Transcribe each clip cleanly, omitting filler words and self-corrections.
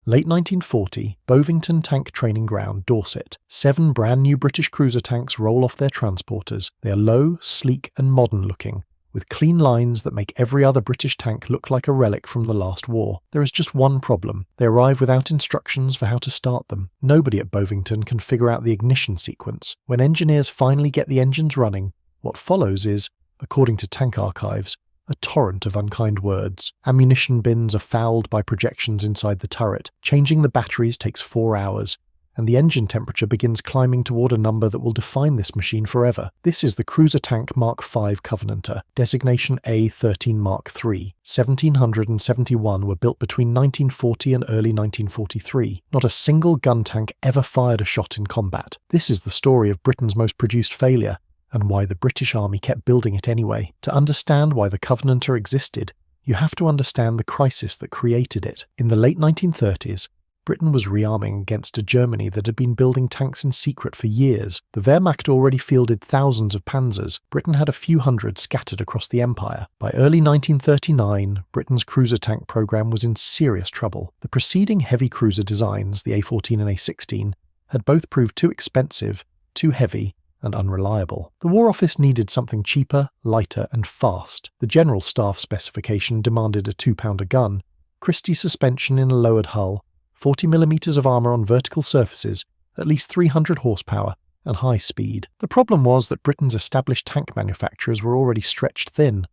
Late 1940, Bovington Tank Training Ground, Dorset. 7 brand new British cruiser tanks roll off their transporters. They are low, sleek and modern looking, with clean lines that make every other British tank look like a relic from the last war. There is just one problem. They arrive without instructions for how to start them. Nobody at Bovington can figure out the ignition sequence. When engineers finally get the engines running, what follows is, according to tank archives, a torrent of unkind words. Ammunition bins are fouled by projections inside the turret. Changing the batteries takes 4 hours, and the engine temperature begins climbing toward a number that will define this machine forever. This is the cruiser tank Mark V Covenanter, designation A13 Mk III. 1,771 were built between 1940 and early 1943. Not a single gun tank ever fired a shot in combat. This is the story of Britain's most produced failure, and why the British Army kept building it anyway. To understand why the Covenanter existed, you have to understand the crisis that created it. In the late 1930s, Britain was rearming against a Germany that had been building tanks in secret for years. The Wehrmacht already fielded thousands of panzers. Britain had a few hundred scattered across the empire. By early 1939, Britain's cruiser tank program was in serious trouble. The preceding heavy cruiser designs, the A14 and A16, had both proved too expensive, too heavy, and unreliable. The War Office needed something cheaper, lighter, and fast. The General Staff specification demanded a 2-pounder gun, Christie suspension in a lowered hull, 40mm of armour on vertical surfaces, at least 300 horsepower, and high speed. The problem was that Britain's established tank manufacturers were already stretched thin.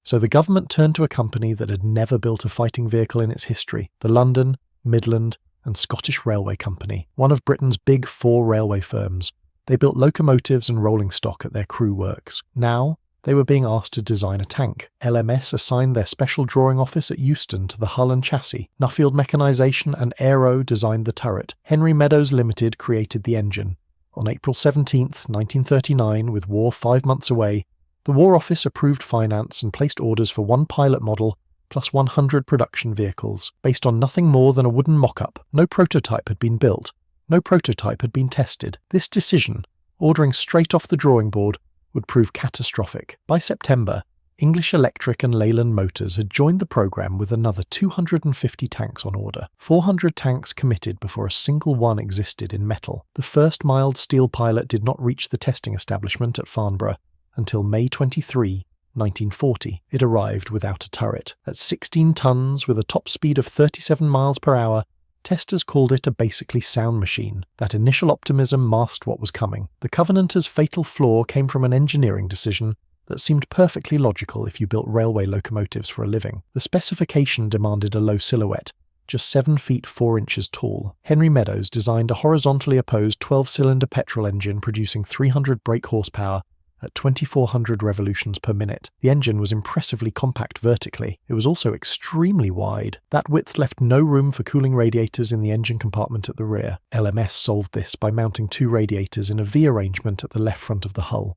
So the government turned to a company that had never built a fighting vehicle in its history, the London, Midland, and Scottish Railway Company, one of Britain's big 4 railway firms. They built locomotives and rolling stock at their crew works. Now, they were being asked to design a tank. LMS assigned their special drawing office at Euston to the hull and chassis. Nuffield Mechanisation and Aero designed the turret. Henry Meadows Limited created the engine. On April 17, 1939, with war 5 months away, the War Office approved finance and placed orders for 1 pilot model plus 100 production vehicles, based on nothing more than a wooden mock-up. No prototype had been built. No prototype had been tested. This decision, ordering straight off the drawing board, would prove catastrophic. By September, English Electric and Leyland Motors had joined the program with another 250 tanks on order. 400 tanks committed before a single one existed in metal. The first mild steel pilot did not reach the testing establishment at Farnborough until May 23, 1940. It arrived without a turret. At 16 tons, with a top speed of 37 miles per hour, testers called it a basically sound machine. That initial optimism masked what was coming. The Covenanter's fatal flaw came from an engineering decision that seemed perfectly logical if you built railway locomotives for a living. The specification demanded a low silhouette, just 7 feet 4 inches tall. Henry Meadows designed a horizontally opposed 12-cylinder petrol engine producing 300 brake horsepower at 2,400 revolutions per minute. The engine was impressively compact vertically. It was also extremely wide. That width left no room for cooling radiators in the engine compartment at the rear. LMS solved this by mounting 2 radiators in a V arrangement at the left front of the hull.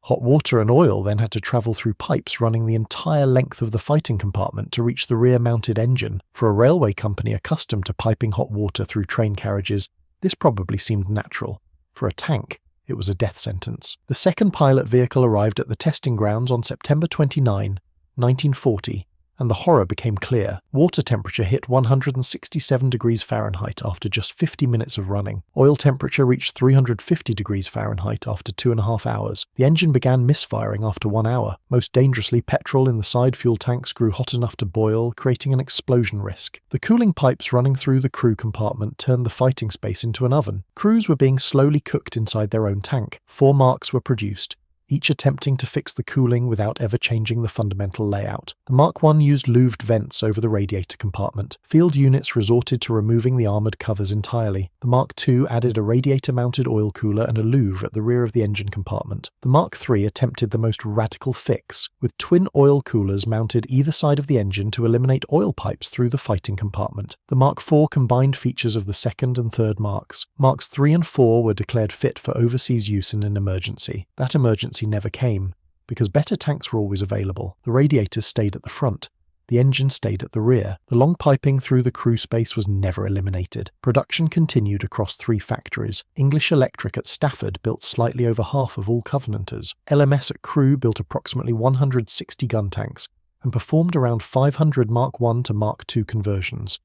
Hot water and oil then had to travel through pipes running the entire length of the fighting compartment to reach the rear-mounted engine. For a railway company accustomed to piping hot water through train carriages, this probably seemed natural. For a tank, it was a death sentence. The second pilot vehicle arrived at the testing grounds on September 29, 1940, and the horror became clear. Water temperature hit 167 degrees Fahrenheit after just 50 minutes of running. Oil temperature reached 350 degrees Fahrenheit after 2.5 hours. The engine began misfiring after 1 hour. Most dangerously, petrol in the side fuel tanks grew hot enough to boil, creating an explosion risk. The cooling pipes running through the crew compartment turned the fighting space into an oven. Crews were being slowly cooked inside their own tank. 4 marks were produced, each attempting to fix the cooling without ever changing the fundamental layout. The Mark I used louved vents over the radiator compartment. Field units resorted to removing the armoured covers entirely. The Mark II added a radiator-mounted oil cooler and a louvre at the rear of the engine compartment. The Mark III attempted the most radical fix, with twin oil coolers mounted either side of the engine to eliminate oil pipes through the fighting compartment. The Mark IV combined features of the second and third Marks. Marks III and IV were declared fit for overseas use in an emergency. That emergency never came, because better tanks were always available. The radiators stayed at the front. The engine stayed at the rear. The long piping through the crew space was never eliminated. Production continued across 3 factories. English Electric at Stafford built slightly over half of all Covenanters. LMS at Crewe built approximately 160 gun tanks and performed around 500 Mark I to Mark II conversions.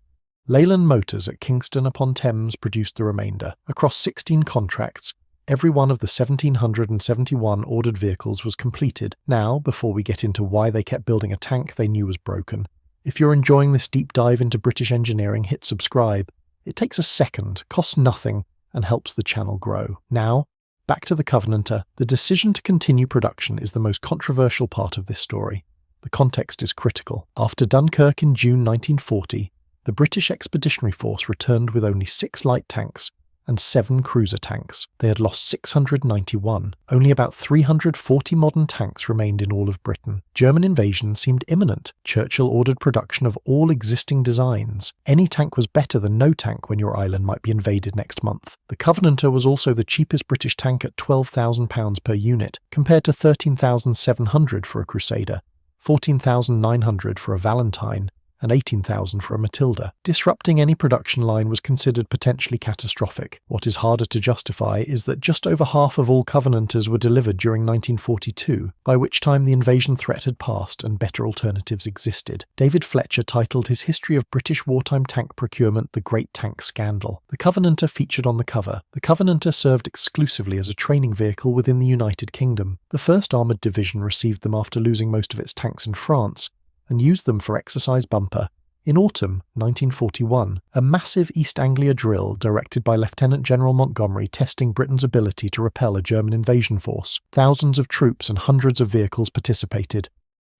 Leyland Motors at Kingston upon Thames produced the remainder. Across 16 contracts, every one of the 1,771 ordered vehicles was completed. Now, before we get into why they kept building a tank they knew was broken, if you're enjoying this deep dive into British engineering, hit subscribe. It takes a second, costs nothing, and helps the channel grow. Now, back to the Covenanter. The decision to continue production is the most controversial part of this story. The context is critical. After Dunkirk in June 1940, the British Expeditionary Force returned with only 6 light tanks and 7 cruiser tanks. They had lost 691. Only about 340 modern tanks remained in all of Britain. German invasion seemed imminent. Churchill ordered production of all existing designs. Any tank was better than no tank when your island might be invaded next month. The Covenanter was also the cheapest British tank at £12,000 per unit, compared to £13,700 for a Crusader, £14,900 for a Valentine, and £18,000 for a Matilda. Disrupting any production line was considered potentially catastrophic. What is harder to justify is that just over half of all Covenanters were delivered during 1942, by which time the invasion threat had passed and better alternatives existed. David Fletcher titled his history of British wartime tank procurement The Great Tank Scandal. The Covenanter featured on the cover. The Covenanter served exclusively as a training vehicle within the United Kingdom. The 1st Armoured Division received them after losing most of its tanks in France, and used them for exercise bumper. In autumn 1941, a massive East Anglia drill directed by Lieutenant General Montgomery testing Britain's ability to repel a German invasion force. Thousands of troops and hundreds of vehicles participated.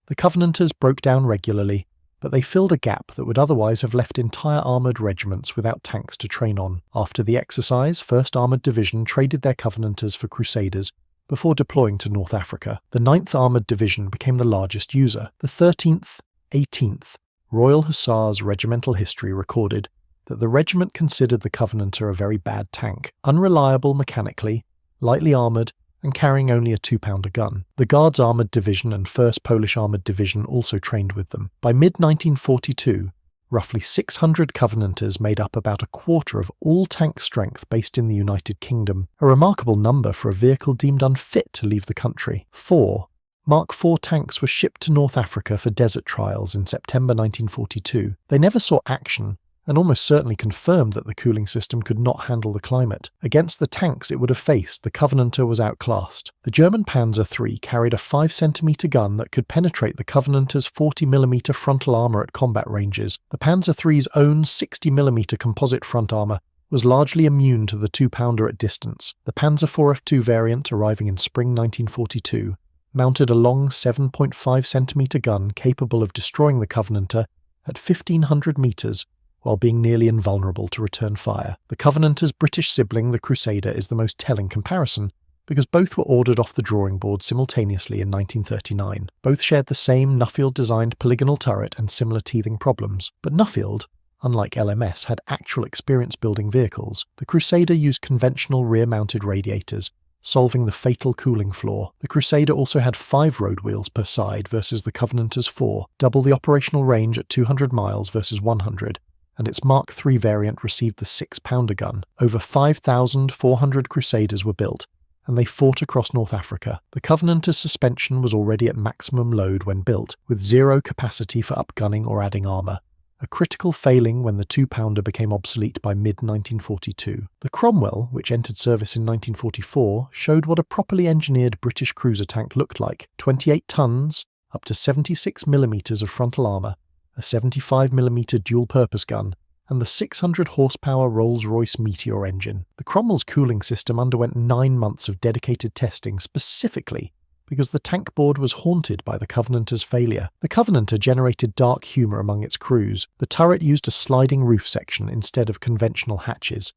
The Covenanters broke down regularly, but they filled a gap that would otherwise have left entire armoured regiments without tanks to train on. After the exercise, 1st Armoured Division traded their Covenanters for Crusaders, before deploying to North Africa. The 9th Armoured Division became the largest user. The 13th, 18th Royal Hussars regimental history recorded that the regiment considered the Covenanter a very bad tank, unreliable mechanically, lightly armoured, and carrying only a 2-pounder gun. The Guards Armoured Division and 1st Polish Armoured Division also trained with them. By mid-1942, roughly 600 Covenanters made up about a quarter of all tank strength based in the United Kingdom, a remarkable number for a vehicle deemed unfit to leave the country. 4 Mark IV tanks were shipped to North Africa for desert trials in September 1942. They never saw action, and almost certainly confirmed that the cooling system could not handle the climate. Against the tanks it would have faced, the Covenanter was outclassed. The German Panzer III carried a 5cm gun that could penetrate the Covenanter's 40mm frontal armour at combat ranges. The Panzer III's own 60mm composite front armour was largely immune to the 2-pounder at distance. The Panzer IV F2 variant, arriving in spring 1942, mounted a long 7.5cm gun capable of destroying the Covenanter at 1,500 metres, while being nearly invulnerable to return fire. The Covenanter's British sibling, the Crusader, is the most telling comparison, because both were ordered off the drawing board simultaneously in 1939. Both shared the same Nuffield-designed polygonal turret and similar teething problems, but Nuffield, unlike LMS, had actual experience building vehicles. The Crusader used conventional rear-mounted radiators, solving the fatal cooling flaw. The Crusader also had 5 road wheels per side versus the Covenanter's 4, double the operational range at 200 miles versus 100, and its Mark III variant received the 6-pounder gun. Over 5,400 Crusaders were built, and they fought across North Africa. The Covenanter's suspension was already at maximum load when built, with zero capacity for upgunning or adding armour, a critical failing when the 2-pounder became obsolete by mid-1942. The Cromwell, which entered service in 1944, showed what a properly engineered British cruiser tank looked like: 28 tons, up to 76mm of frontal armour, a 75mm dual-purpose gun, and the 600 horsepower Rolls-Royce Meteor engine. The Cromwell's cooling system underwent 9 months of dedicated testing specifically because the tank board was haunted by the Covenanter's failure. The Covenanter generated dark humour among its crews. The turret used a sliding roof section instead of conventional hatches.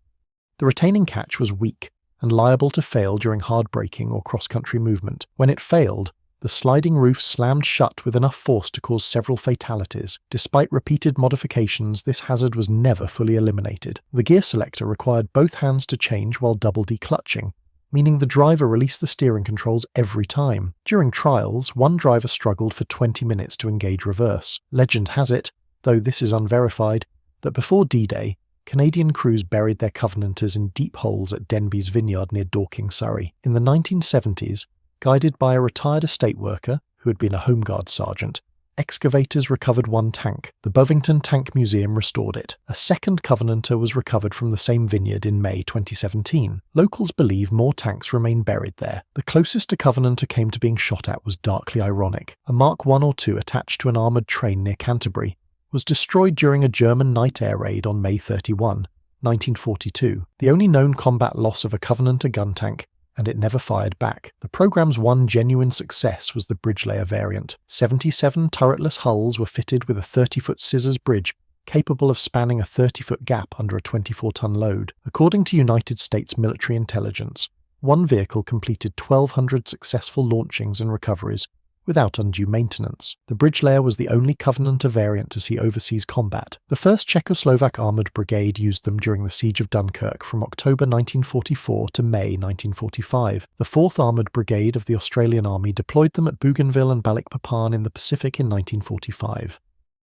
The retaining catch was weak and liable to fail during hard braking or cross-country movement. When it failed, the sliding roof slammed shut with enough force to cause several fatalities. Despite repeated modifications, this hazard was never fully eliminated. The gear selector required both hands to change while double declutching, meaning the driver released the steering controls every time. During trials, one driver struggled for 20 minutes to engage reverse. Legend has it, though this is unverified, that before D-Day, Canadian crews buried their Covenanters in deep holes at Denby's vineyard near Dorking, Surrey. In the 1970s, guided by a retired estate worker who had been a Home Guard sergeant, Excavators recovered one tank. The Bovington Tank Museum restored it. A second Covenanter was recovered from the same vineyard in May 2017. Locals believe more tanks remain buried there. The closest a Covenanter came to being shot at was darkly ironic. A Mark I or II attached to an armoured train near Canterbury was destroyed during a German night air raid on May 31, 1942, the only known combat loss of a Covenanter gun tank, and it never fired back. The programme's one genuine success was the bridgelayer variant. 77 turretless hulls were fitted with a 30-foot scissors bridge capable of spanning a 30-foot gap under a 24-ton load. According to United States military intelligence, one vehicle completed 1,200 successful launchings and recoveries without undue maintenance. The bridgelayer was the only Covenanter variant to see overseas combat. The 1st Czechoslovak Armoured Brigade used them during the Siege of Dunkirk from October 1944 to May 1945. The 4th Armoured Brigade of the Australian Army deployed them at Bougainville and Balikpapan in the Pacific in 1945.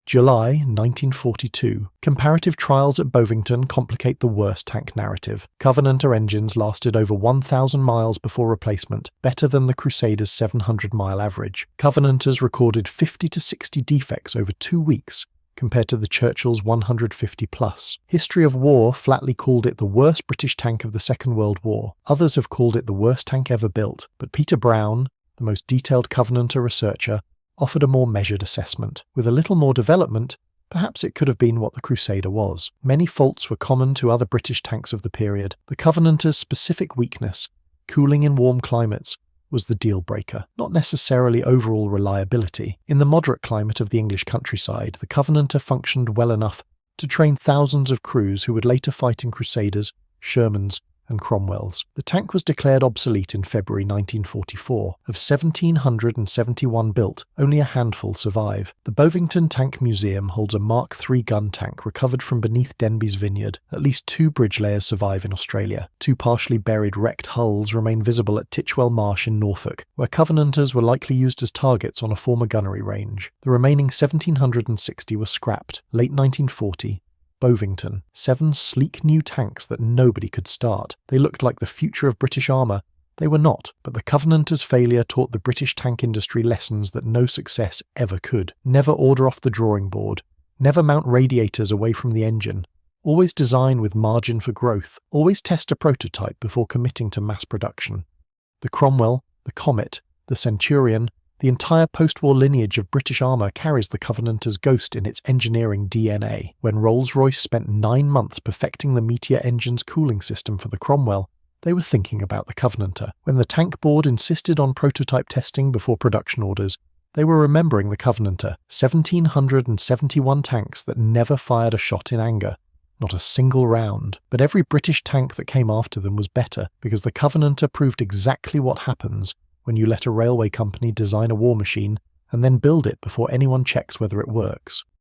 July 1942. Comparative trials at Bovington complicate the worst tank narrative. Covenanter engines lasted over 1,000 miles before replacement, better than the Crusader's 700-mile average. Covenanters recorded 50 to 60 defects over 2 weeks, compared to the Churchill's 150+. History of War flatly called it the worst British tank of the Second World War. Others have called it the worst tank ever built, but Peter Brown, the most detailed Covenanter researcher, offered a more measured assessment. With a little more development, perhaps it could have been what the Crusader was. Many faults were common to other British tanks of the period. The Covenanter's specific weakness, cooling in warm climates, was the deal-breaker, not necessarily overall reliability. In the moderate climate of the English countryside, the Covenanter functioned well enough to train thousands of crews who would later fight in Crusaders, Shermans, and Cromwells. The tank was declared obsolete in February 1944. Of 1,771 built, only a handful survive. The Bovington Tank Museum holds a Mark III gun tank recovered from beneath Denby's vineyard. At least 2 bridge layers survive in Australia. 2 partially buried wrecked hulls remain visible at Titchwell Marsh in Norfolk, where Covenanters were likely used as targets on a former gunnery range. The remaining 1,760 were scrapped. Late 1940. Bovington. 7 sleek new tanks that nobody could start. They looked like the future of British armour. They were not, but the Covenanters' failure taught the British tank industry lessons that no success ever could. Never order off the drawing board. Never mount radiators away from the engine. Always design with margin for growth. Always test a prototype before committing to mass production. The Cromwell, the Comet, the Centurion, the entire post-war lineage of British armour carries the Covenanter's ghost in its engineering DNA. When Rolls-Royce spent 9 months perfecting the Meteor engine's cooling system for the Cromwell, they were thinking about the Covenanter. When the tank board insisted on prototype testing before production orders, they were remembering the Covenanter. 1,771 tanks that never fired a shot in anger. Not a single round. But every British tank that came after them was better, because the Covenanter proved exactly what happens when you let a railway company design a war machine and then build it before anyone checks whether it works.